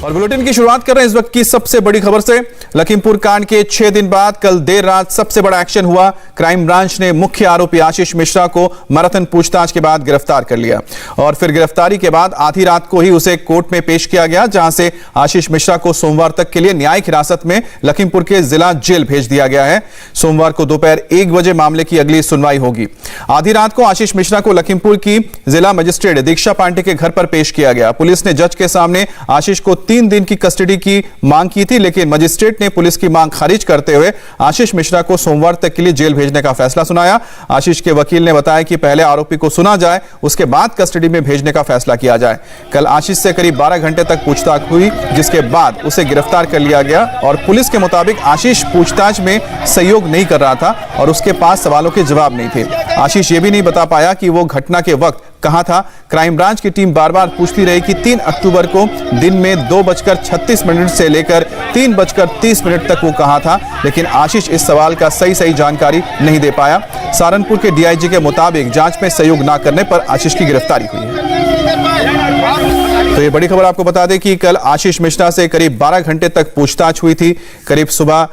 और बुलेटिन की शुरुआत कर रहे हैं इस वक्त की सबसे बड़ी खबर से। लखीमपुर कांड के 6 दिन बाद कल देर रात सबसे बड़ा एक्शन हुआ। क्राइम ब्रांच ने मुख्य आरोपी आशीष मिश्रा को मैराथन पूछताछ के बाद गिरफ्तार कर लिया और फिर गिरफ्तारी के बाद आधी रात को ही उसे कोर्ट में पेश किया गया, जहां से आशीष मिश्रा को सोमवार तक के लिए न्यायिक हिरासत में लखीमपुर के जिला जेल भेज दिया गया है। सोमवार को दोपहर 1 बजे मामले की अगली सुनवाई होगी। आधी रात को आशीष मिश्रा को लखीमपुर की जिला मजिस्ट्रेट दीक्षा पांडे के घर पर पेश किया गया। पुलिस ने जज के सामने आशीष को 3 दिन की कस्टडी की मांग की थी, लेकिन मजिस्ट्रेट ने पुलिस की मांग खारिज करते हुए आशीष मिश्रा को सोमवार तक के लिए जेल भेजने का फैसला सुनाया। आशीष के वकील ने बताया कि पहले आरोपी को सुना जाए, उसके बाद कस्टडी में भेजने का फैसला किया जाए। कल आशीष से करीब 12 घंटे तक पूछताछ हुई, जिसके बाद उसे गिरफ्तार कर लिया गया और पुलिस के मुताबिक आशीष पूछताछ में सहयोग नहीं कर रहा था और उसके पास सवालों के जवाब नहीं थे। आशीष ये भी नहीं बता पाया कि वो घटना के वक्त कहां था। क्राइम ब्रांच की टीम बार बार पूछती रही कि 3 अक्टूबर को दिन में 2:36 से लेकर 3:30 तक वो कहां था, लेकिन आशीष इस सवाल का सही जानकारी नहीं दे पाया। सहारनपुर के डीआईजी के मुताबिक जांच में सहयोग न करने पर आशीष की गिरफ्तारी हुई है। तो ये बड़ी खबर आपको बता दें कि कल आशीष मिश्रा से करीब 12 घंटे तक पूछताछ हुई थी। करीब सुबह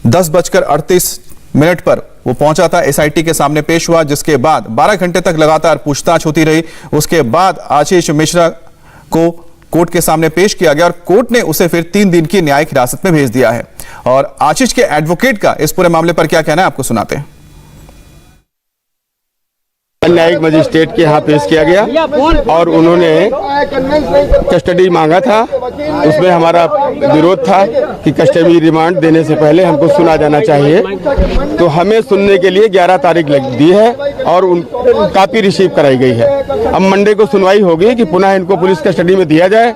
10:38 पर वो पहुंचा था, एसआईटी के सामने पेश हुआ, जिसके बाद 12 घंटे तक लगातार पूछताछ होती रही। उसके बाद आशीष मिश्रा को कोर्ट के सामने पेश किया गया और कोर्ट ने उसे फिर 3 दिन की न्यायिक हिरासत में भेज दिया है। और आशीष के एडवोकेट का इस पूरे मामले पर क्या कहना है, आपको सुनाते हैं। न्यायिक मजिस्ट्रेट के यहाँ पेश किया गया और उन्होंने कस्टडी मांगा था। उसमें हमारा विरोध था कि कस्टडी रिमांड देने से पहले हमको सुना जाना चाहिए, तो हमें सुनने के लिए 11 तारीख लग दी है और कॉपी रिसीव कराई गई है। अब मंडे को सुनवाई होगी कि पुनः इनको पुलिस कस्टडी में दिया जाए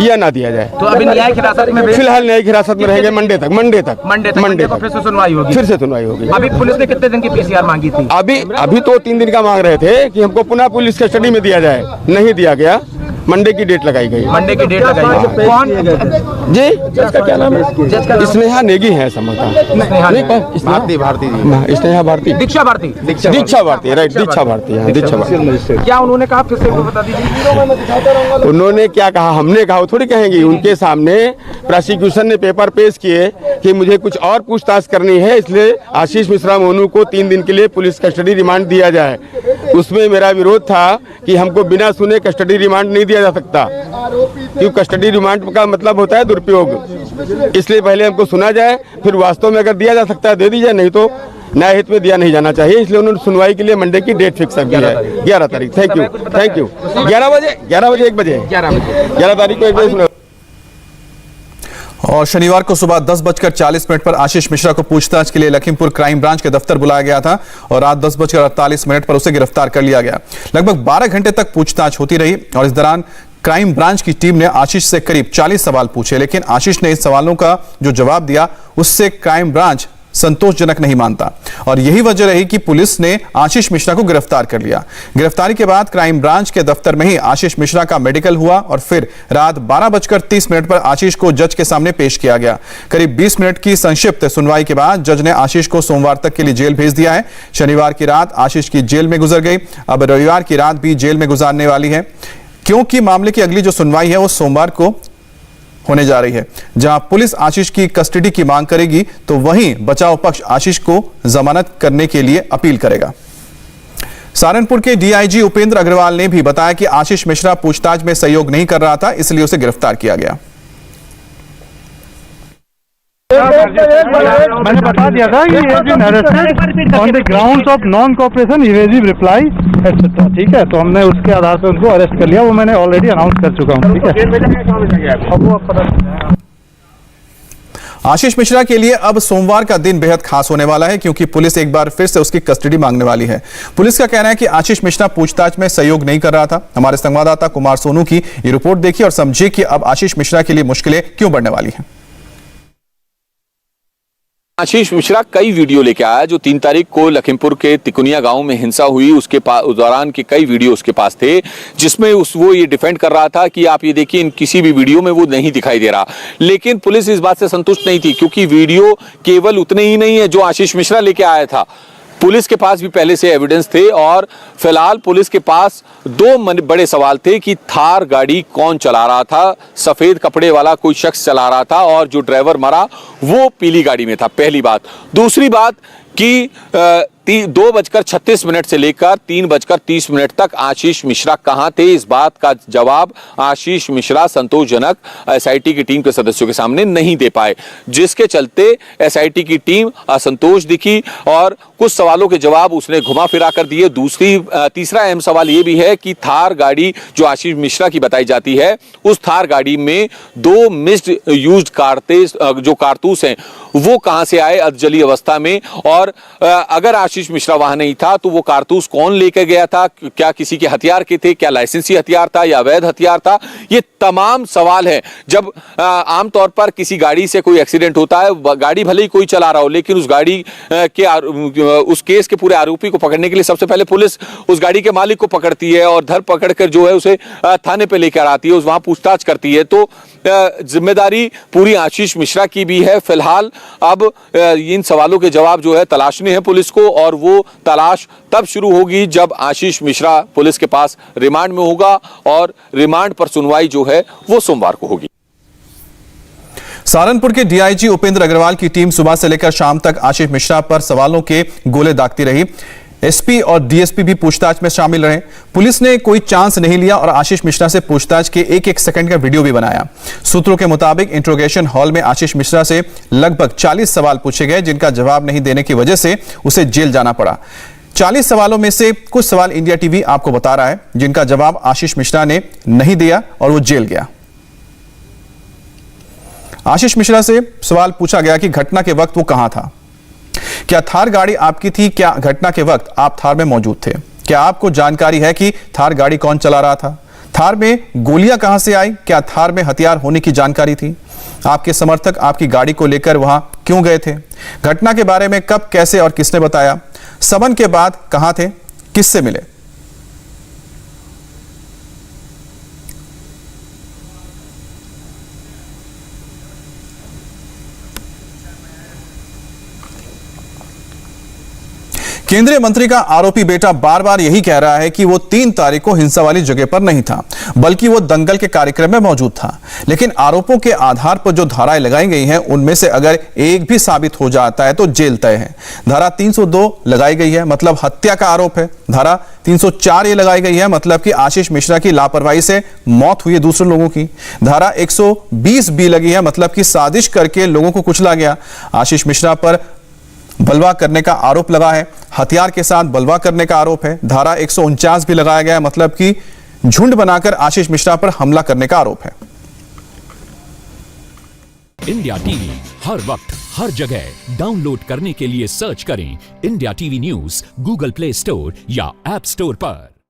या ना दिया जाए। तो अभी न्यायिक हिरासत में फिलहाल न्यायिक हिरासत में रहेंगे मंडे तक फिर से सुनवाई होगी। अभी पुलिस ने कितने दिन की पीसीआर मांगी थी? अभी तो 3 दिन का मांग रहे थे कि हमको पुनः पुलिस कस्टडी में दिया जाए, नहीं दिया गया। मंडे की डेट लगाई गई। मंडे की डेट लगाई गई। कौन जी? जज का क्या नाम है? स्नेहा नेगी है समझता। स्नेहा भारती, दीक्षा भारती, राइट, दीक्षा भारती। क्या उन्होंने कहा, फिर से बता दीजिए। उन्होंने क्या कहा, हमने कहा, वो थोड़ी कहेंगी। उनके सामने प्रोसिक्यूशन ने पेपर पेश किए कि मुझे कुछ और पूछताछ करनी है, इसलिए आशीष मिश्रा मोनू को 3 दिन के लिए पुलिस कस्टडी रिमांड दिया जाए। उसमें मेरा विरोध था कि हमको बिना सुने कस्टडी रिमांड नहीं दिया जा सकता, क्योंकि कस्टडी रिमांड का मतलब होता है दुरुपयोग। इसलिए पहले हमको सुना जाए, फिर वास्तव में अगर दिया जा सकता है दे दीजिए, नहीं तो न्याय हित में दिया नहीं जाना चाहिए। इसलिए उन्होंने सुनवाई के लिए मंडे की डेट फिक्स की है, 11 तारीख। Thank you. 11 बजे 1 बजे 11 तारीख को 1 बजे। और शनिवार को सुबह 10:40 पर आशीष मिश्रा को पूछताछ के लिए लखीमपुर क्राइम ब्रांच के दफ्तर बुलाया गया था और रात 10:48 पर उसे गिरफ्तार कर लिया गया। लगभग 12 घंटे तक पूछताछ होती रही और इस दौरान क्राइम ब्रांच की टीम ने आशीष से करीब 40 सवाल पूछे, लेकिन आशीष ने इस सवालों का जो जवाब दिया उससे क्राइम ब्रांच संतोषजनक नहीं मानता और यही वजह रही कि पुलिस ने आशीष मिश्रा को गिरफ्तार कर लिया। गिरफ्तारी के बाद क्राइम ब्रांच के दफ्तर में ही आशीष मिश्रा का मेडिकल हुआ और फिर रात 12:30 पर आशीष को जज के सामने पेश किया गया। करीब 20 मिनट की संक्षिप्त सुनवाई के बाद जज ने आशीष को सोमवार तक के लिए जेल भेज दिया है। शनिवार की रात आशीष की जेल में गुजर गई, अब रविवार की रात भी जेल में गुजारने वाली है, क्योंकि मामले की अगली जो सुनवाई है वो सोमवार को होने जा रही है, जहां पुलिस आशीष की कस्टडी की मांग करेगी तो वहीं बचाव पक्ष आशीष को जमानत करने के लिए अपील करेगा। सहारनपुर के डीआईजी उपेंद्र अग्रवाल ने भी बताया कि आशीष मिश्रा पूछताछ में सहयोग नहीं कर रहा था, इसलिए उसे गिरफ्तार किया गया। मैंने बता दिया था कि ये been arrested on the grounds of non cooperation, evasive reply etcetera. ठीक है, तो हमने उसके आधार पर उनको अरेस्ट कर लिया, वो मैंने ऑलरेडी अनाउंस कर चुका हूँ। ठीक है, आशीष मिश्रा के लिए अब सोमवार का दिन बेहद खास होने वाला है, क्योंकि पुलिस एक बार फिर से उसकी कस्टडी मांगने वाली है। पुलिस का कहना है कि आशीष मिश्रा पूछताछ में सहयोग नहीं कर रहा था। हमारे संवाददाता कुमार सोनू की ये रिपोर्ट देखिए और समझिए कि अब आशीष मिश्रा के लिए मुश्किलें क्यों बढ़ने वाली हैं। आशीष मिश्रा कई वीडियो लेके आया जो 3 तारीख को लखीमपुर के तिकुनिया गांव में हिंसा हुई, उसके उस दौरान के कई वीडियो उसके पास थे, जिसमें वो ये डिफेंड कर रहा था कि आप ये देखिए, इन किसी भी वीडियो में वो नहीं दिखाई दे रहा। लेकिन पुलिस इस बात से संतुष्ट नहीं थी, क्योंकि वीडियो केवल उतने ही नहीं है जो आशीष मिश्रा लेके आया था। पुलिस के पास भी पहले से एविडेंस थे और फिलहाल पुलिस के पास दो बड़े सवाल थे कि थार गाड़ी कौन चला रहा था। सफेद कपड़े वाला कोई शख्स चला रहा था और जो ड्राइवर मरा वो पीली गाड़ी में था, पहली बात। दूसरी बात कि 2:36 से लेकर 3:30 तक आशीष मिश्रा कहां थे, इस बात का जवाब आशीष मिश्रा संतोषजनक एसआईटी की टीम के सदस्यों के सामने नहीं दे पाए, जिसके चलते एसआईटी की टीम असंतोष दिखी और कुछ सवालों के जवाब उसने घुमा फिरा कर दिए। तीसरा अहम सवाल यह भी है कि थार गाड़ी जो आशीष मिश्रा की बताई जाती है, उस थार गाड़ी में 2 मिस्ड यूज्ड जो कारतूस हैं वो कहां से आए अधजली अवस्था में, और अगर आशीष मिश्रा वहां नहीं था तो वो कारतूस कौन लेकर गया था, क्या किसी के हथियार के थे, क्या लाइसेंसी हथियार था या अवैध हथियार था, ये तमाम सवाल है। जब आमतौर पर किसी गाड़ी से कोई एक्सीडेंट होता है, गाड़ी भले ही कोई चला रहा हो, लेकिन उस गाड़ी के उस केस के पूरे आरोपी को पकड़ने के लिए सबसे पहले पुलिस उस गाड़ी के मालिक को पकड़ती है और धर पकड़ कर जो है उसे थाने पे लेकर आती है, वहां पूछताछ करती है। तो जिम्मेदारी पूरी आशीष मिश्रा की भी है। फिलहाल अब इन सवालों के जवाब जो है तलाशने हैं पुलिस को, और वो तलाश तब शुरू होगी जब आशीष मिश्रा पुलिस के पास रिमांड में होगा, और रिमांड पर सुनवाई जो है वो सोमवार को होगी। सहारनपुर के डीआईजी उपेंद्र अग्रवाल की टीम सुबह से लेकर शाम तक आशीष मिश्रा पर सवालों के गोले दागती रही। एसपी और डीएसपी भी पूछताछ में शामिल रहे। पुलिस ने कोई चांस नहीं लिया और आशीष मिश्रा से पूछताछ के 1-1 सेकंड का वीडियो भी बनाया। सूत्रों के मुताबिक इंट्रोगेशन हॉल में आशीष मिश्रा से लगभग 40 सवाल पूछे गए, जिनका जवाब नहीं देने की वजह से उसे जेल जाना पड़ा। 40 सवालों में से कुछ सवाल इंडिया टीवी आपको बता रहा है, जिनका जवाब आशीष मिश्रा ने नहीं दिया और वो जेल गया। आशीष मिश्रा से सवाल पूछा गया कि घटना के वक्त वो कहां था, क्या थार गाड़ी आपकी थी, क्या घटना के वक्त आप थार में मौजूद थे, क्या आपको जानकारी है कि थार गाड़ी कौन चला रहा था, थार में गोलियां कहां से आई, क्या थार में हथियार होने की जानकारी थी, आपके समर्थक आपकी गाड़ी को लेकर वहां क्यों गए थे, घटना के बारे में कब, कैसे और किसने बताया, समन के बाद कहां थे, किससे मिले। केंद्रीय मंत्री का आरोपी बेटा बार बार यही कह रहा है कि वो 3 तारीख को हिंसा वाली जगह पर नहीं था, बल्कि वो दंगल के कार्यक्रम में मौजूद था। लेकिन आरोपों के आधार पर जो धाराएं लगाई गई हैं, उनमें से अगर एक भी साबित हो जाता है तो जेल तय है। धारा 302 लगाई गई है, मतलब हत्या का आरोप है। धारा 304 ये लगाई गई है, मतलब कि आशीष मिश्रा की लापरवाही से मौत हुई है दूसरे लोगों की। धारा 120B लगी है, मतलब कि साजिश करके लोगों को कुचला गया। आशीष मिश्रा पर बलवा करने का आरोप लगा है, हथियार के साथ बलवा करने का आरोप है। धारा 149 भी लगाया गया है, मतलब कि झुंड बनाकर आशीष मिश्रा पर हमला करने का आरोप है। इंडिया टीवी हर वक्त हर जगह डाउनलोड करने के लिए सर्च करें India TV news Google play store या ऐप स्टोर पर।